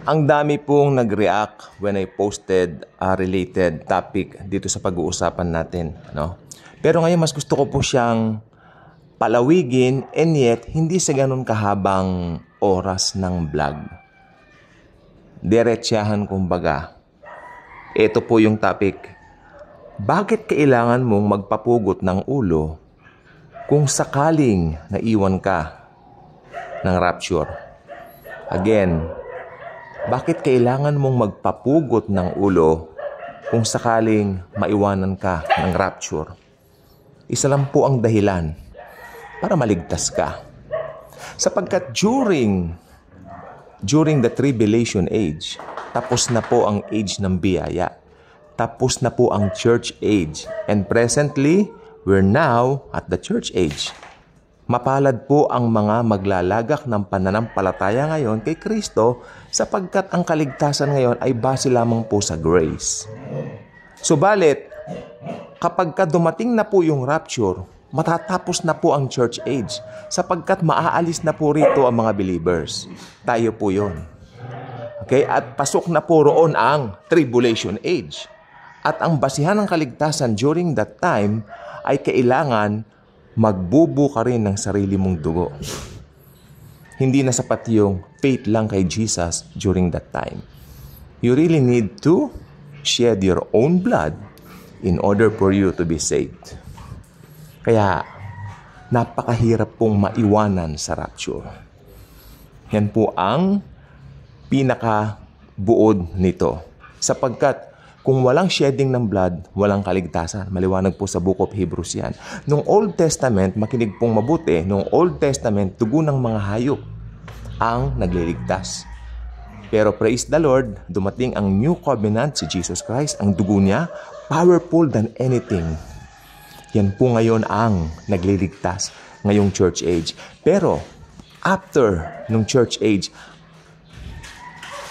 Ang dami pong nag-react when I posted a related topic dito sa pag-uusapan natin, no? Pero ngayon mas gusto ko po siyang palawigin and yet hindi sa ganun kahabang oras ng vlog. Diretsahan kumbaga. Ito po yung topic. Bakit kailangan mong magpapugot ng ulo kung sakaling naiwan ka ng rapture? Again, bakit kailangan mong magpapugot ng ulo kung sakaling maiwanan ka ng rapture? Isa lang po ang dahilan para maligtas ka. Sapagkat during the tribulation age, tapos na po ang age ng biyaya. Tapos na po ang church age. And presently, we're now at the church age. Mapalad po ang mga maglalagak ng pananampalataya ngayon kay Kristo sapagkat ang kaligtasan ngayon ay base lamang po sa grace. Subalit, kapag dumating na po yung rapture, matatapos na po ang church age sapagkat maaalis na po rito ang mga believers. Tayo po yun. Okay? At pasok na po roon ang tribulation age. At ang basihan ng kaligtasan during that time ay kailangan magbubu ka rin ng sarili mong dugo. Hindi na sapat yung faith lang kay Jesus during that time. You really need to shed your own blood in order for you to be saved. Kaya, napakahirap pong maiwanan sa rapture. Yan po ang pinakabuod nito. Sapagkat, kung walang shedding ng blood, walang kaligtasan. Maliwanag po sa Book of Hebrews yan. Nung Old Testament, makinig pong mabuti, nung Old Testament, dugo ng mga hayop ang nagliligtas. Pero praise the Lord, dumating ang New Covenant, si Jesus Christ, ang dugo niya, powerful than anything. Yan po ngayon ang nagliligtas ngayong church age. Pero, after nung church age,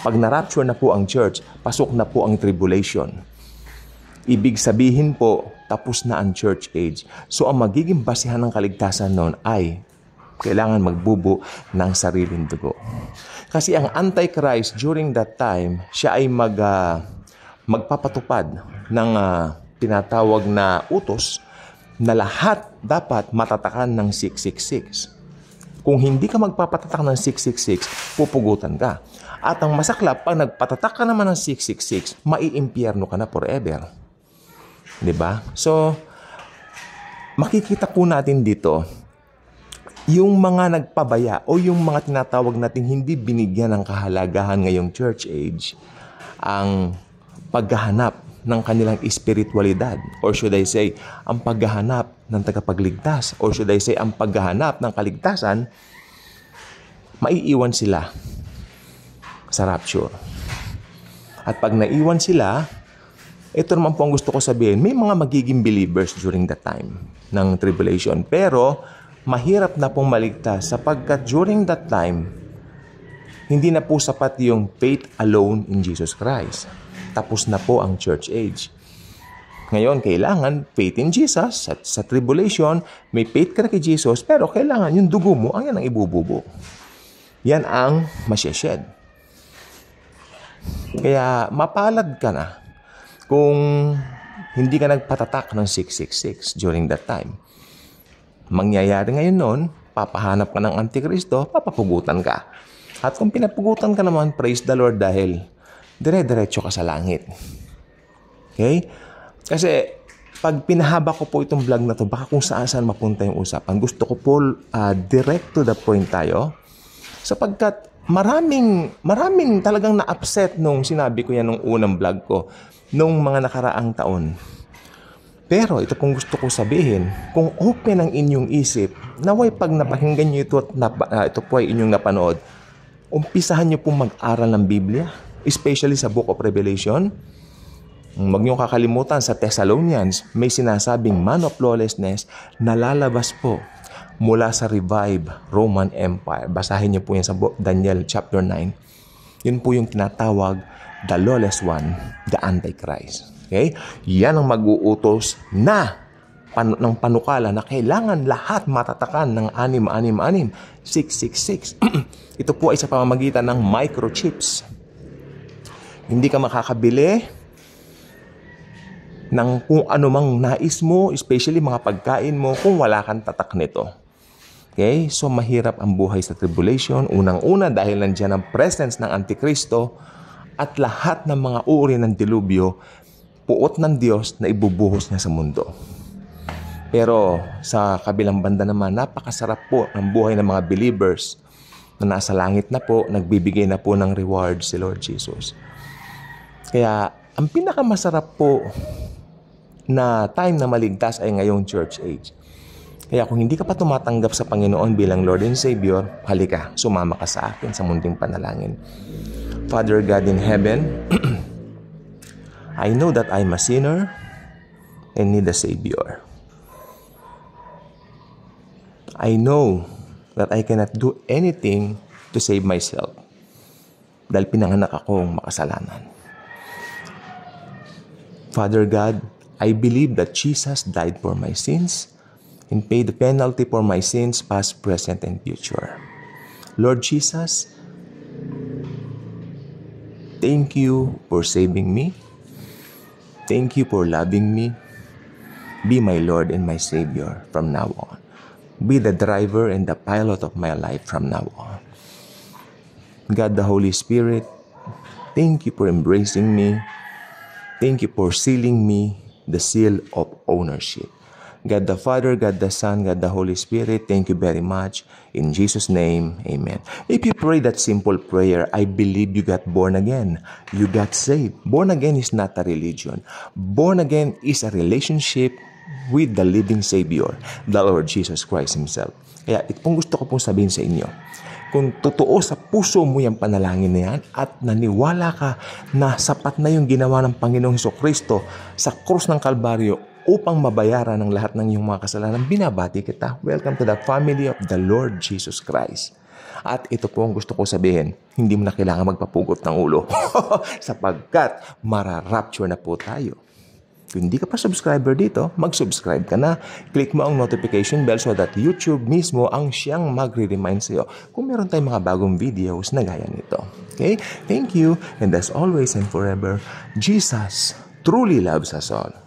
pag na-rapture na po ang church, pasok na po ang tribulation. Ibig sabihin po, tapos na ang church age. So, ang magiging basihan ng kaligtasan noon ay kailangan magbubo ng sariling dugo. Kasi ang Antichrist during that time, siya ay magpapatupad ng tinatawag na utos na lahat dapat matatakan ng 666. Kung hindi ka magpapatatak ng 666, pupugutan ka. At ang masaklap, pag nagpatatak ka naman ng 666, maiimpyerno ka na forever. Diba? So, makikita po natin dito, yung mga nagpabaya o yung mga tinatawag natin hindi binigyan ng kahalagahan ngayong church age, ang paghahanap ng kanilang espiritualidad, or should I say, ang paghahanap ng tagapagligtas, or should I say, ang paghahanap ng kaligtasan, maiiwan sila sa rapture. At pag naiwan sila, ito naman po ang gusto ko sabihin, may mga magiging believers during that time ng tribulation. Pero, mahirap na pong maligtas sapagkat during that time, hindi na po sapat yung faith alone in Jesus Christ. Tapos na po ang church age. Ngayon, kailangan faith in Jesus. Sa tribulation, may faith ka na kay Jesus, pero kailangan yung dugo mo, ang yan ang ibububo. Yan ang masyeshed. Kaya mapalad ka na kung hindi ka nagpatatak ng 666 during that time. Mangyayari ngayon noon, papahanap ka ng Antikristo, papapugutan ka. At kung pinapugutan ka naman, praise the Lord dahil dire-diretso ka sa langit. Okay? Kasi pag pinahaba ko po itong vlog na to, baka kung saan mapunta yung usapan. Gusto ko po direct to the point tayo. Sapagkat maraming talagang na-upset nung sinabi ko yan nung unang vlog ko, nung mga nakaraang taon. Pero ito pong gusto ko sabihin, kung open ang inyong isip, naway pag napakinggan nyo ito at ito po ay inyong napanood, umpisahan nyo pong mag-aral ng Biblia, especially sa Book of Revelation. Huwag nyo kakalimutan, sa Thessalonians, may sinasabing man of lawlessness na lalabas po mula sa revived Roman Empire. Basahin niyo po yan sa Daniel chapter 9. Yun po yung tinatawag the lawless one, the Antichrist. Okay? Yan ang mag-uutos na ng panukala na kailangan lahat matatakan ng 666. Ito po ay sa pamamagitan ng microchips. Hindi ka makakabili ng kung ano mang nais mo, especially mga pagkain mo, kung wala kang tatak nito. Okay? So, mahirap ang buhay sa tribulation. Unang-una, dahil nandiyan ang presence ng Antikristo at lahat ng mga uri ng dilubyo, puot ng Diyos na ibubuhos niya sa mundo. Pero sa kabilang banda naman, napakasarap po ng buhay ng mga believers na nasa langit na po, nagbibigay na po ng reward si Lord Jesus. Kaya, ang pinakamasarap po na time na maligtas ay ngayong church age. Kaya kung hindi ka pa tumatanggap sa Panginoon bilang Lord and Savior, halika, sumama ka sa akin sa munting panalangin. Father God in heaven, I know that I'm a sinner and need a Savior. I know that I cannot do anything to save myself dahil pinanganak akong makasalanan. Father God, I believe that Jesus died for my sins and paid the penalty for my sins past, present, and future. Lord Jesus, thank you for saving me. Thank you for loving me. Be my Lord and my Savior from now on. Be the driver and the pilot of my life from now on. God the Holy Spirit, thank you for embracing me. Thank you for sealing me the seal of ownership. God the Father, God the Son, God the Holy Spirit, thank you very much. In Jesus' name, amen. If you pray that simple prayer, I believe you got born again. You got saved. Born again is not a religion. Born again is a relationship with the living Savior, the Lord Jesus Christ Himself. Kaya itong gusto ko pong sabihin sa inyo, kung totoo sa puso mo yung panalangin na yan at naniwala ka na sapat na yung ginawa ng Panginoong Hesukristo sa krus ng Kalbaryo upang mabayaran ang lahat ng iyong mga kasalanan, binabati kita. Welcome to the family of the Lord Jesus Christ. At ito po ang gusto ko sabihin, hindi mo na kailangan magpapugot ng ulo sapagkat mararapture na po tayo. Kung hindi ka pa subscriber dito, mag-subscribe ka na. Click mo ang notification bell so that YouTube mismo ang siyang magre-remind sa'yo kung meron tayong mga bagong videos na gaya nito. Okay? Thank you. And as always and forever, Jesus truly loves us all.